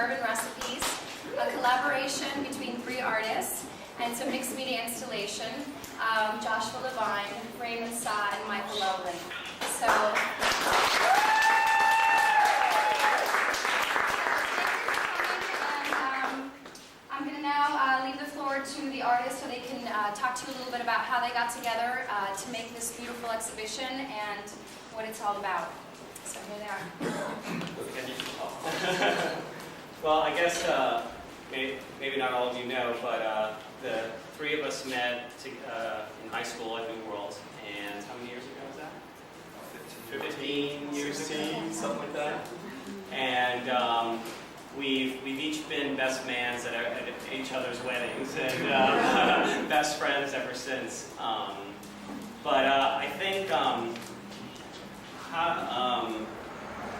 Urban Recipes, a collaboration between 3 artists, and it's a mixed media installation. Joshua Levine, Raymond Saá, and Loveland. So, I'm going to now leave the floor to the artists so they can talk to you a little bit about how they got together to make this beautiful exhibition and what it's all about. So here they are. Well, I guess maybe not all of you know, but the 3 of us met in high school at New World, and how many years ago was that? 15 years ago, something like that. And we've each been best mans at each other's weddings, and best friends ever since. But I think,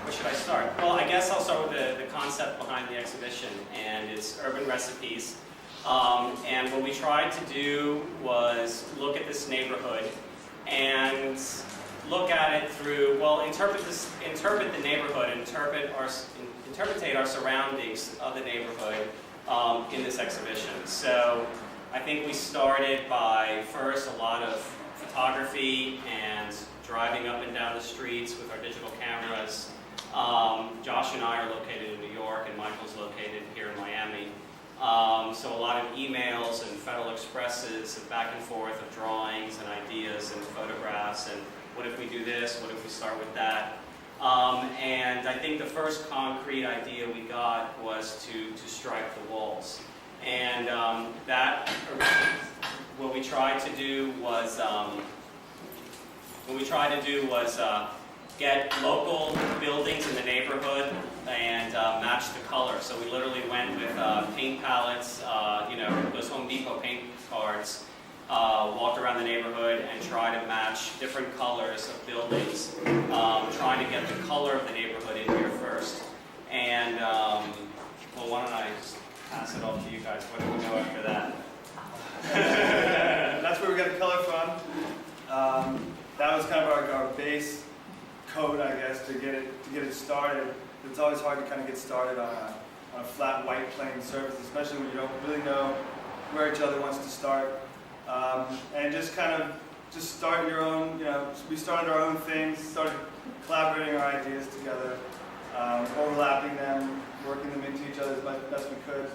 where should I start? Well, I guess I'll start with the concept behind the exhibition, and it's Urban Recipes. And what we tried to do was look at this neighborhood and look at it through, well, interpret the neighborhood, interpretate our surroundings of the neighborhood in this exhibition. So I think we started by first a lot of photography and driving up and down the streets with our digital cameras. Josh and I are located in New York, and Michael's located here in Miami. So a lot of emails and Federal Expresses and back and forth of drawings and ideas and photographs and what if we do this, what if we start with that. And I think the first concrete idea we got was to stripe the walls. And what we tried to do was get local buildings in the neighborhood and match the color. So we literally went with paint palettes, those Home Depot paint cards, walked around the neighborhood and tried to match different colors of buildings, trying to get the color of the neighborhood in here first. And, well, why don't I just pass it off to you guys? What do we know after that? That's where we got the color from. That was kind of our base code, I guess, to get it started. It's always hard to kind of get started on a flat white plain surface, especially when you don't really know where each other wants to start. And just start your own. We started our own things, started collaborating our ideas together, overlapping them, working them into each other as best we could.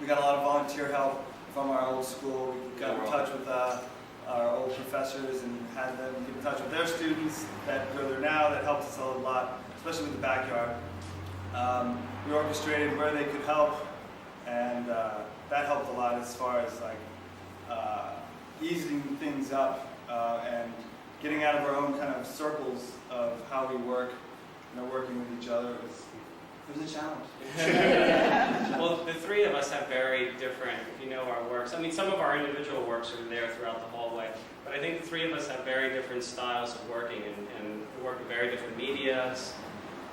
We got a lot of volunteer help from our old school. We got in touch with our old professors and had them get in touch with their students that go there now. That helped us a lot, especially with the backyard. We orchestrated where they could help, and that helped a lot as far as easing things up and getting out of our own kind of circles of how we work. Working with each other was a challenge. Well, the 3 of us have very different, our works. I mean, some of our individual works are there throughout the hallway, but I think the 3 of us have very different styles of working and we work with very different medias.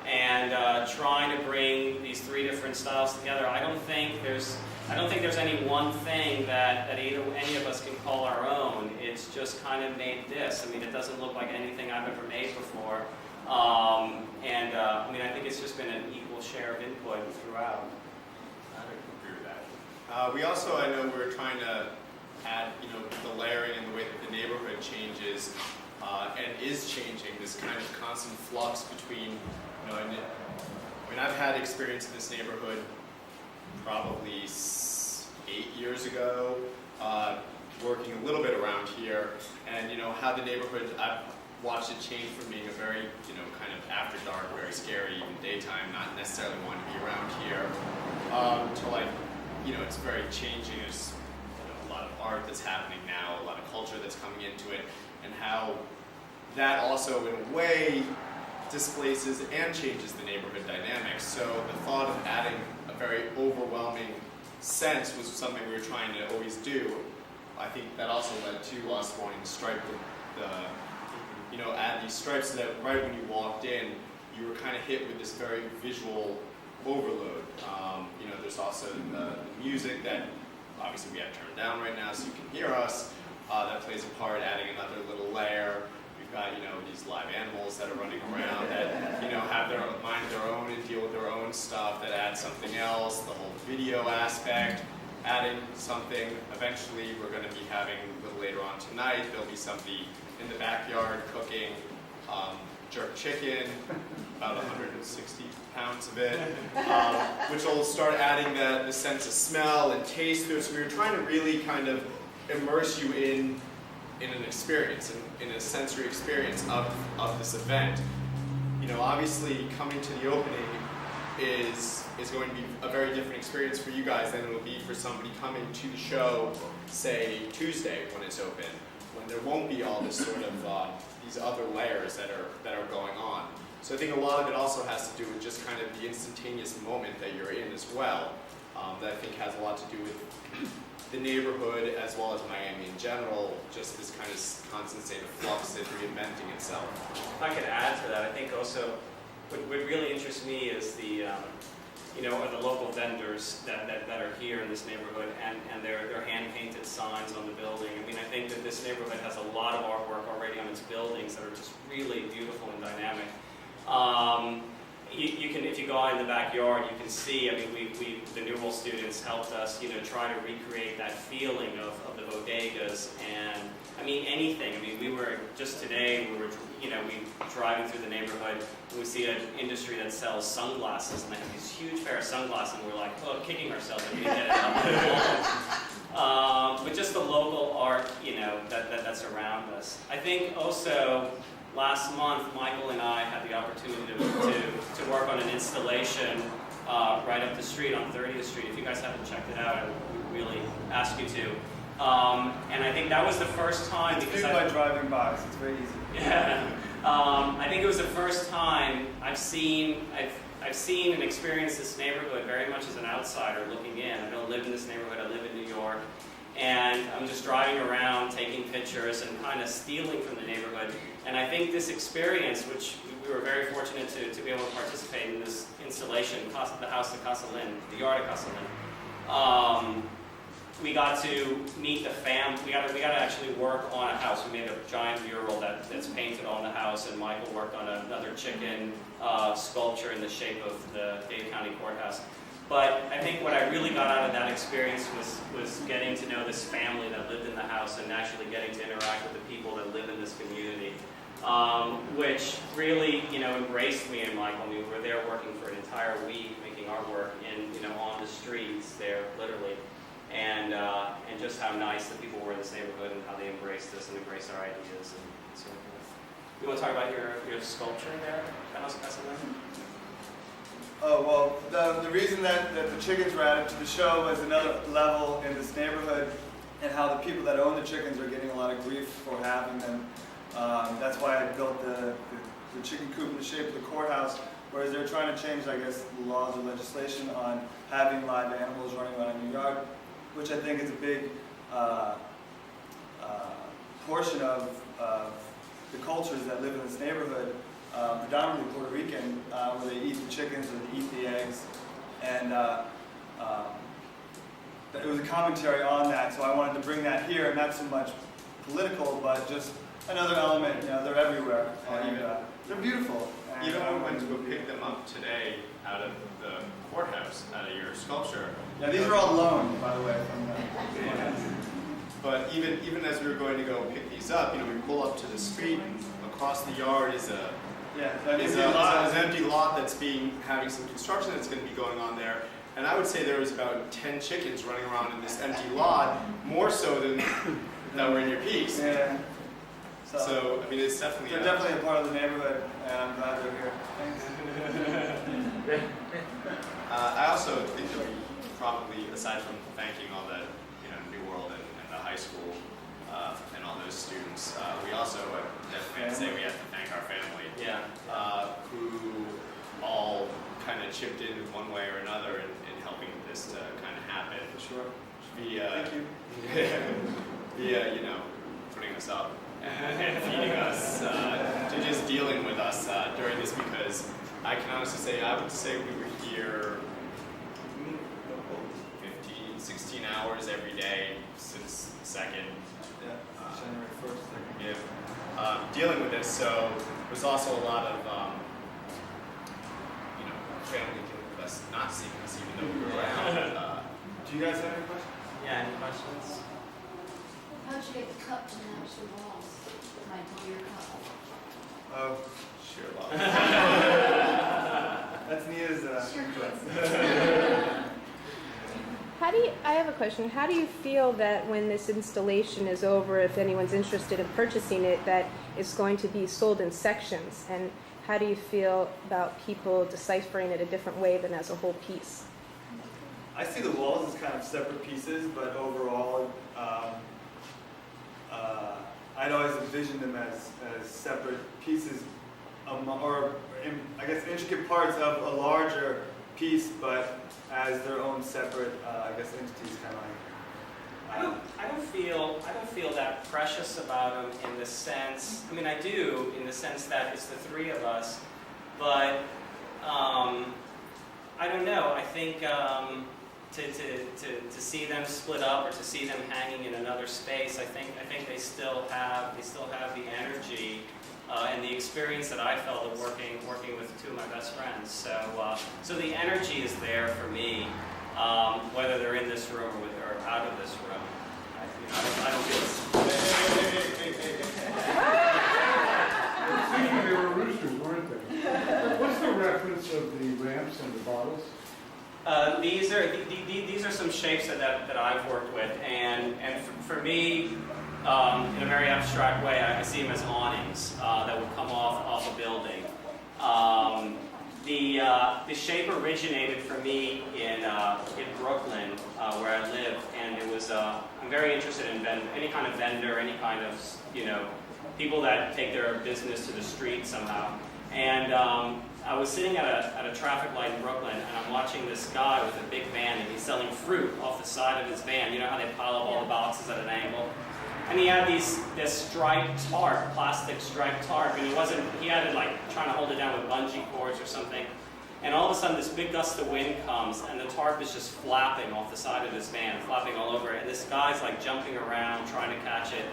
And trying to bring these 3 different styles together, I don't think there's any one thing that any of us can call our own. It's just kind of made this. I mean, it doesn't look like anything I've ever made before. I think it's just been an equal share of input throughout. I would agree with that. We also, I know we're trying to add, the layering and the way that the neighborhood changes and is changing, this kind of constant flux between, I've had experience in this neighborhood probably 8 years ago, working a little bit around here, and how the neighborhood, I've watched it change from being a very, kind of after dark, very scary, even daytime, not necessarily wanting to be around here, to it's very changing. There's a lot of art that's happening now, a lot of culture that's coming into it, and how that also, in a way, displaces and changes the neighborhood dynamics. So the thought of adding a very overwhelming sense was something we were trying to always do. I think that also led to us wanting to stripe add these stripes so that right when you walked in, you were kind of hit with this very visual overload. There's also the music that obviously we have turned down right now so you can hear us. That plays a part, adding another little layer. We've got, these live animals that are running around that, you know, have their mind of their own and deal with their own stuff, that add something else, the whole video aspect, adding something. Eventually, we're going to be having, a little later on tonight, there'll be somebody in the backyard cooking jerk chicken, about 160 pounds of it, which will start adding the sense of smell and taste to it. So we were trying to really kind of immerse you in an experience, in a sensory experience of this event. You know, obviously coming to the opening is going to be a very different experience for you guys than it will be for somebody coming to the show, say Tuesday when it's open, when there won't be all this sort of these other layers that are going on. So I think a lot of it also has to do with just kind of the instantaneous moment that you're in as well. That I think has a lot to do with the neighborhood as well as Miami in general, just this kind of constant state of flux and reinventing itself. If I could add to that, I think also what really interests me is the are the local vendors that are here in this neighborhood and their hand-painted signs on the building. I mean, I think that this neighborhood has a lot of artwork already on its buildings that are just really beautiful and dynamic. You can, if you go out in the backyard, you can see, I mean, the New World students helped us, try to recreate that feeling of the bodegas and, I mean, anything. I mean, we were, just today, we driving through the neighborhood, and we see an industry that sells sunglasses, and they have these huge pair of sunglasses, and we're like, oh, kicking ourselves that we didn't get it up. But just the local art, that's around us. I think also, last month, Michael and I had the opportunity to work on an installation right up the street on 30th Street. If you guys haven't checked it out, I would really ask you to. And I think that was the first time It's because viewed by driving by, so it's very easy. Yeah. I think it was the first time I've seen and experienced this neighborhood very much as an outsider looking in. I don't live in this neighborhood. I live in New York. And I'm just driving around, taking pictures, and kind of stealing from the neighborhood. And I think this experience, which we were very fortunate to be able to participate in this installation, the House of Casa Lynn, the Yard of Casa Lynn. We got to meet the fam. We got to actually work on a house. We made a giant mural that's painted on the house, and Michael worked on another chicken sculpture in the shape of the Dade County Courthouse. But I think what I really got out of that experience was getting to know this family that lived in the house and actually getting to interact with the people that live in this community, which really, embraced me and Michael. We were there working for an entire week, making artwork on the streets there, literally, and just how nice the people were in this neighborhood and how they embraced us and embraced our ideas and so forth. You want to talk about your sculpture there, House of Casa Lynn? Oh, well, the reason that the chickens were added to the show was another level in this neighborhood and how the people that own the chickens are getting a lot of grief for having them. That's why I built the chicken coop in the shape of the courthouse, whereas they're trying to change, I guess, the laws or legislation on having live animals running around in your yard, which I think is a big portion of the cultures that live in this neighborhood. Predominantly Puerto Rican, where they eat the chickens or they eat the eggs, and it was a commentary on that. So I wanted to bring that here, not so much political, but just another element. They're everywhere, and they're beautiful. And even when we went to go pick them up today out of the courthouse, out of your sculpture. Yeah, these are all loaned, by the way, from the courthouse. But even as we were going to go pick these up, we pull up to the street. Across the yard is an empty lot that's having some construction that's going to be going on there. And I would say there was about 10 chickens running around in this empty lot, more so than that were in your piece. Yeah. So I mean, it's definitely... They're definitely a part of the neighborhood, and I'm glad they're here. Thanks. I also think that we probably, aside from thanking all the New World and the high school and all those students, we also definitely have to say we have to thank our family, who all kind of chipped in one way or another in helping this to kind of happen. Sure. Via, Thank you. via putting us up and feeding us, to just dealing with us during this, because I can honestly say, I would say we were here 15, 16 hours every day since the second. Yeah, January 1st. Yeah. dealing with this. So there's also a lot of family dealing with us not seeing us, even though we were around. Do you guys have any questions? Yeah, any questions? How'd you get the cup to match the walls? Like your cup? Oh, Sheer love. that's Nia's. Sure. I have a question. How do you feel that when this installation is over, if anyone's interested in purchasing it, that it's going to be sold in sections? And how do you feel about people deciphering it a different way than as a whole piece? I see the walls as kind of separate pieces, but overall, I'd always envisioned them as separate pieces, I guess intricate parts of a larger piece, but as their own separate, entities, kind of like. I don't feel that precious about them in the sense. I mean, I do in the sense that it's the three of us, but I don't know. I think to see them split up or to see them hanging in another space, I think they still have the energy and the experience that I felt of working with two of my best friends. So the energy is there for me, whether they're in this room or out of this room. I don't feel. They were roosters, weren't they? What's the reference of the ramps and the bottles? These are some shapes that I've worked with, and for me, in a very abstract way, I see them as awnings that would come off a building. The shape originated for me in Brooklyn, where I live, and it was I'm very interested in any kind of vendor, any kind of people that take their business to the street somehow. And I was sitting at a traffic light in Brooklyn, and I'm watching this guy with a big van, and he's selling fruit off the side of his van. You know how they pile up all the boxes at an angle? And he had this striped tarp, plastic striped tarp, and he had it like trying to hold it down with bungee cords or something. And all of a sudden this big gust of wind comes, and the tarp is just flapping off the side of his van, flapping all over it. And this guy's like jumping around, trying to catch it.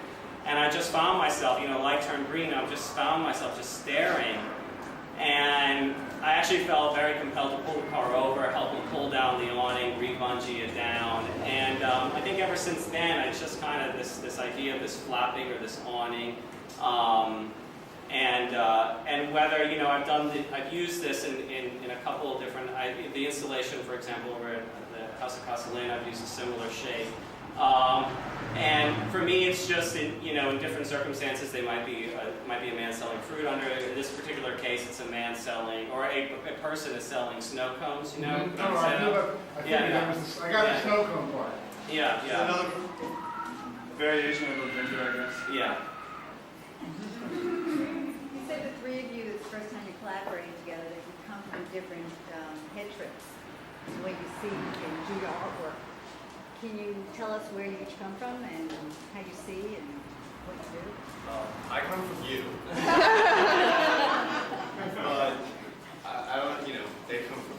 And I just found myself, light turned green, I just found myself just staring. And I actually felt very compelled to pull the car over, help him pull down the awning, re-bungee it down. And I think ever since then, it's just kind of this idea of this flapping or this awning. And whether, I've used this in a couple of different, the installation, for example, over at the House of Castellan, I've used a similar shape. And for me, it's just in different circumstances, they might be a man selling fruit under it. In this particular case, it's a man selling, or a person is selling snow cones. No, I got the snow cone part. Yeah. Another variation of a vendor, I guess. Yeah. You said the three of you, the first time you collaborated together, that you come from different head trips, the way you see and do your artwork. Can you tell us where you each come from and how you see and what you do? I come from you. I don't, they come from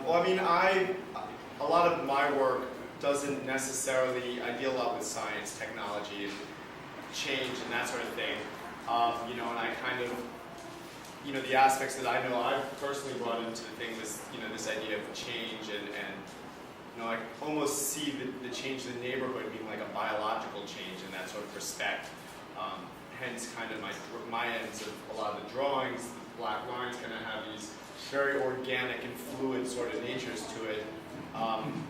well, I mean, a lot of my work doesn't necessarily, I deal a lot with science, technology, and change and that sort of thing. And I kind of, the aspects that I know I've personally brought into the thing, this idea of change and I almost see the change in the neighborhood being like a biological change in that sort of respect. Hence kind of my ends of a lot of the drawings, the black lines kind of have these very organic and fluid sort of natures to it,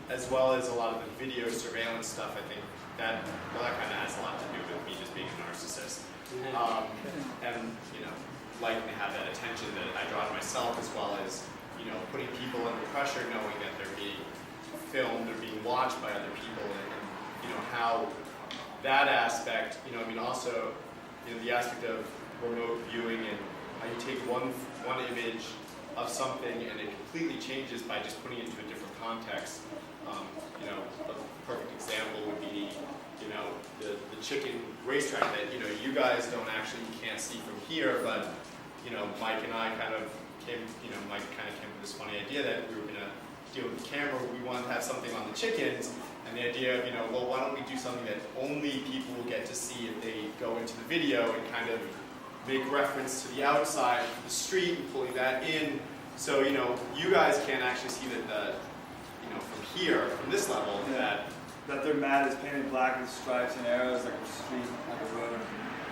as well as a lot of the video surveillance stuff. I think that kind of has a lot to do with me just being a narcissist. And liking to have that attention that I draw to myself, as well as putting people under pressure, knowing that they're being filmed or being watched by other people, and how that aspect, also the aspect of remote viewing and how you take one image of something and it completely changes by just putting it into a different context. A perfect example would be the chicken racetrack that you guys can't see from here, but Mike and I kind of came, Mike kind of came with this funny idea that we were going to deal with the camera. We wanted to have something on the chickens, And the idea of, well, why don't we do something that only people will get to see if they go into the video and kind of make reference to the outside of the street and pulling that in. So, you guys can actually see that from here, from this level, that their mat is painted black with stripes and arrows like a street, like a road.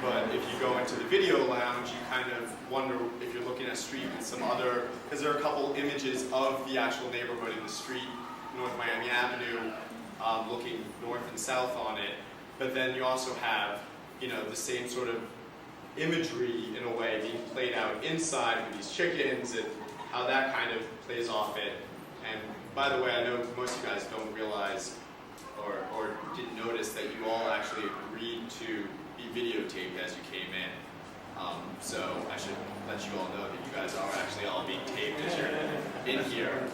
But if you go into the video lounge, you kind of wonder if you're looking at street and some other, because there are a couple images of the actual neighborhood in the street, North Miami Avenue, looking north and south on it. But then you also have, the same sort of imagery in a way being played out inside with these chickens and how that kind of plays off it. And by the way, I know most of you guys don't realize or didn't notice that you all actually agreed to be videotaped as you came in. So I should let you all know that you guys are actually all being taped as you're in here.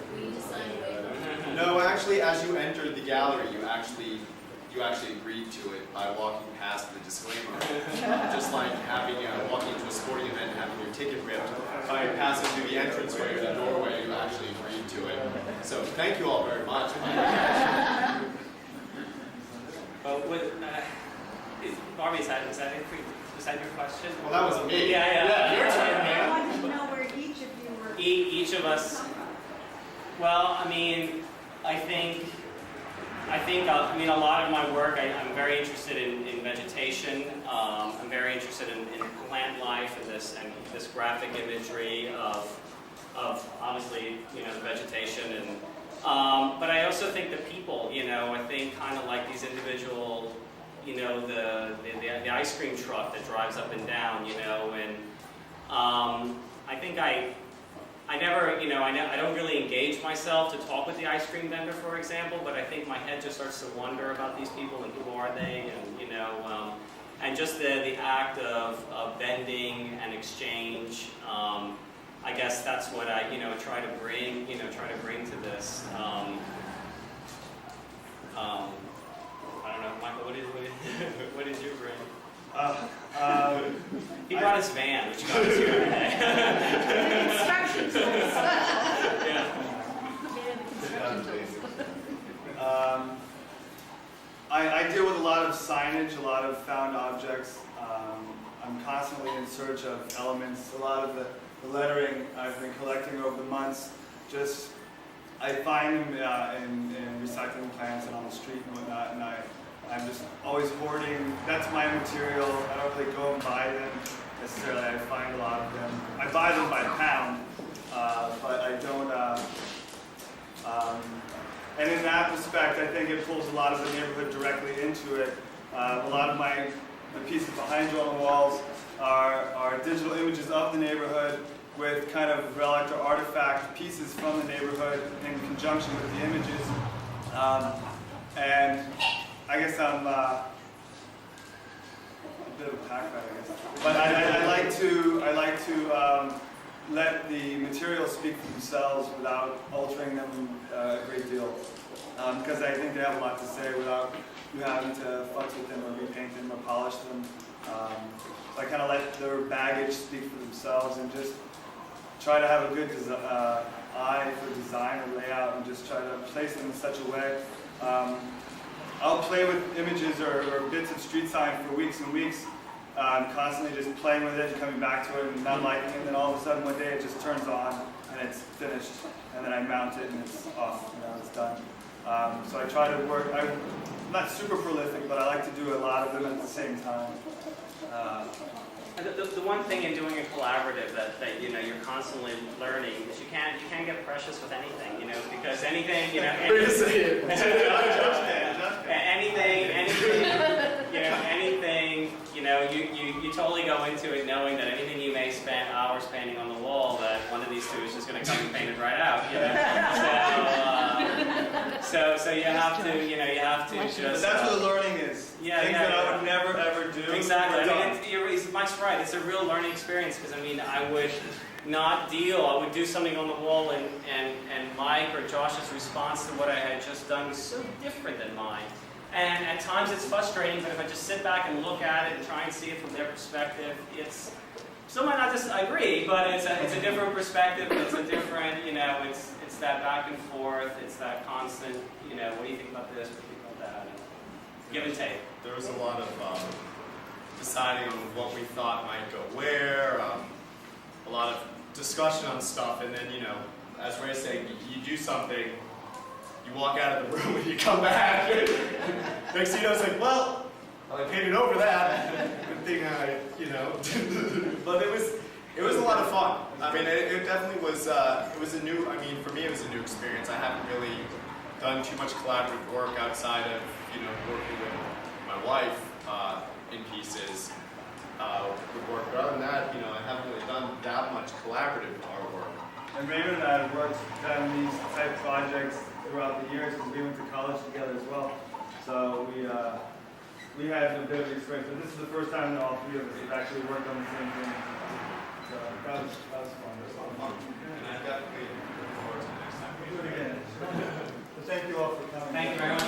No, actually, as you entered the gallery, you actually agreed to it by walking past the disclaimer. Just like walking into a sporting event and having your ticket ripped. By passing through the entranceway or the doorway, you actually agreed to it. So thank you all very much. Well, Barbie, was that it? Was that your question? Well, that was me. Yeah. Your turn, I wanted to know where each of you were. Each of us. Well, I think a lot of my work, I'm very interested in vegetation. I'm very interested in plant life and this graphic imagery of obviously, the vegetation and but I also think the people, I think kind of like these individual, the ice cream truck that drives up and down, and I think I never, I don't really engage myself to talk with the ice cream vendor, for example, but I think my head just starts to wonder about these people and who are they, and, and just the act of bending and exchange. I guess that's what I, try to bring to this. I don't know, Michael, what did you bring? He brought his van, which you got to see every day. Construction tools. I deal with a lot of signage, a lot of found objects. I'm constantly in search of elements. A lot of the lettering I've been collecting over the months, I find them in recycling plants and on the street and whatnot, and I'm just always hoarding. That's my material. I don't really go and buy them necessarily. I find a lot of them. I buy them by pound, but I don't. And in that respect, I think it pulls a lot of the neighborhood directly into it. A lot of the pieces behind you on the walls are digital images of the neighborhood with kind of relic or artifact pieces from the neighborhood in conjunction with the images. And I guess I'm a bit of a pack rat, I guess. But I like to let the materials speak for themselves without altering them a great deal. Because I think they have a lot to say without you having to futz with them or repaint them or polish them. So I kind of let their baggage speak for themselves and just try to have a good eye for design and layout and just try to place them in such a way. I'll play with images or bits of street sign for weeks and weeks. Constantly just playing with it and coming back to it and not liking it, and then all of a sudden one day it just turns on and it's finished, and then I mount it and it's off, it's done. So I try to work, I'm not super prolific, but I like to do a lot of them at the same time. The one thing in doing a collaborative that you're constantly learning is you can't get precious with anything, because anything, you totally go into it knowing that anything you may spend hours painting on the wall, that one of these two is just going to come and paint it right out, So you have to just. But that's what the learning is. Things that I would never ever do. Exactly. Mike's right. It's a real learning experience because I would not deal. I would do something on the wall, and Mike or Josh's response to what I had just done was so different than mine. And at times it's frustrating, but if I just sit back and look at it and try and see it from their perspective, it's still might not just agree, but it's a different perspective. It's a different, it's that back and forth. It's that constant, what do you think about this? What do you think about give and take. There was a lot of deciding on what we thought might go where, a lot of discussion on stuff, and then, you know, as Ray's saying, you do something, you walk out of the room and you come back. Next thing you know, it's like, well, I painted over that. Good thing I, you know. But it was a lot of fun. I mean, it definitely was, it was a new, I mean, for me it was a new experience. I haven't really done too much collaborative work outside of, you know, working with my wife in pieces with work. But other than that, you know, I haven't really done that much collaborative artwork. And Raymond and I have worked on these type projects throughout the years because we went to college together as well. So we had a bit of experience, but this is the first time that all three of us have actually worked on the same thing. So that was fun. It was a lot of fun. And I definitely look forward to the next time we Do do it it again. So thank you all for coming. Thank you very much.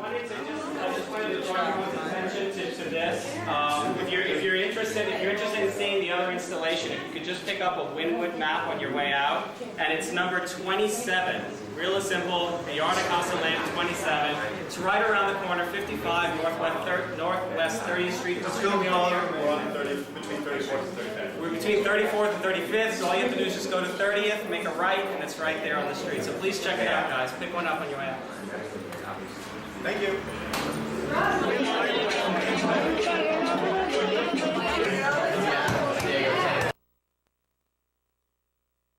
I just wanted to draw everyone's attention to this. If you're interested in seeing the other installation, if you could just pick up a Wynwood map on your way out, and it's number 27. Real simple, the Articasa Land 27. It's right around the corner, 55 Northwest 30th Street. It's going to be all over. We're on between 34th and 35th. We're between 34th and 35th, so all you have to do is just go to 30th, make a right, and it's right there on the street. So please check it out, guys. Pick one up on your way out. Thank you.